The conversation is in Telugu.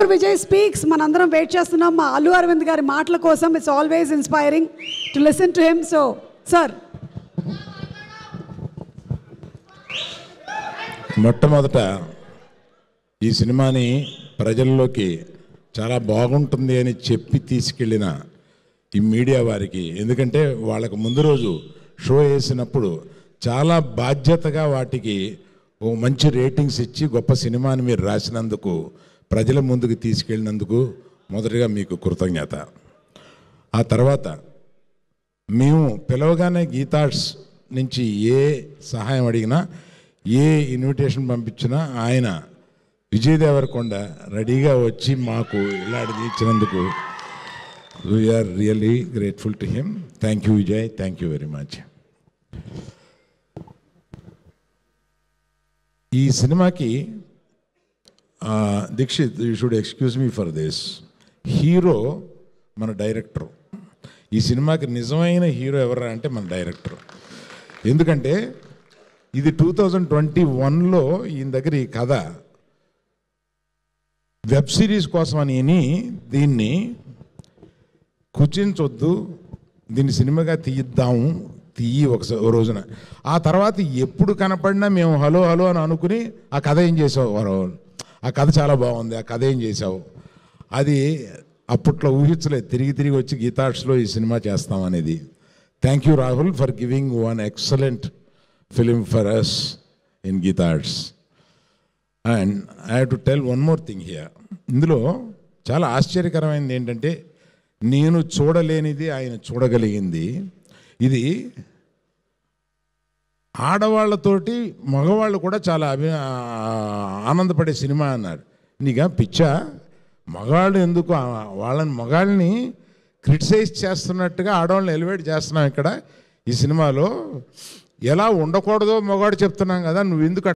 Vijay speaks, manandram wait chestunnam ma Allu Aravind gari maatla kosam. It's always inspiring to listen to him. So, sir. మొట్టమొదట ఈ సినిమాని ప్రజల్లోకి చాలా బాగుంటుంది అని చెప్పి తీసుకెళ్ళిన ఈ మీడియా వారికి, ఎందుకంటే వాళ్ళకు ముందు రోజు షో వేసినప్పుడు చాలా బాధ్యతగా వాటికి ఓ మంచి రేటింగ్స్ ఇచ్చి గొప్ప సినిమాని మీరు రాసినందుకు, ప్రజల ముందుకు తీసుకెళ్ళినందుకు మొదటగా మీకు కృతజ్ఞత. ఆ తర్వాత మేము పిలవగానే గీతార్ట్స్ నుంచి ఏ సహాయం అడిగినా, ఏ ఇన్విటేషన్ పంపించినా ఆయన విజయ్ దేవరకొండ రెడీగా వచ్చి మాకు ఇలాంటిది ఇచ్చినందుకు we are really grateful to him. Thank you Vijay, thank you very much. ఈ సినిమాకి Dikshit, you should excuse me for this, hero మన డైరెక్టర్. ఈ సినిమాకి నిజమైన హీరో ఎవరు అంటే మన డైరెక్టర్. ఎందుకంటే ఇది 2021లో ఈయన దగ్గర ఈ కథ వెబ్ సిరీస్ కోసం అని దీన్ని కుచించొద్దు, దీన్ని సినిమాగా తీయి ఒక రోజున. ఆ తర్వాత ఎప్పుడు కనపడినా మేము హలో హలో అని అనుకుని ఆ కథ ఏం చేసావు, ఆ కథ చాలా బాగుంది, ఆ కథ ఏం చేసావు, అది అప్పట్లో ఊహించలేదు. తిరిగి వచ్చి గీతార్ట్స్లో ఈ సినిమా చేస్తామనేది. Thank you Rahul for giving one excellent film for us in Geetharts. And I have to tell one more thing here. ఇందులో చాలా ఆశ్చర్యకరమైనది ఏంటంటే, నేను చూడలేనిది ఆయన చూడగలిగింది. ఇది ఆడవాళ్ళతోటి మగవాళ్ళు కూడా చాలా ఆనందపడే సినిమా అన్నారు. నీగా పిచ్చా, మగవాళ్ళు ఎందుకు మగాళ్ళని క్రిటిసైజ్ చేస్తున్నట్టుగా ఆడవాళ్ళని ఎలివేట్ చేస్తున్నాం ఇక్కడ ఈ సినిమాలో. ఎలా ఉండకూడదో మగవాడు చెప్తున్నాం కదా, నువ్వు ఎందుకు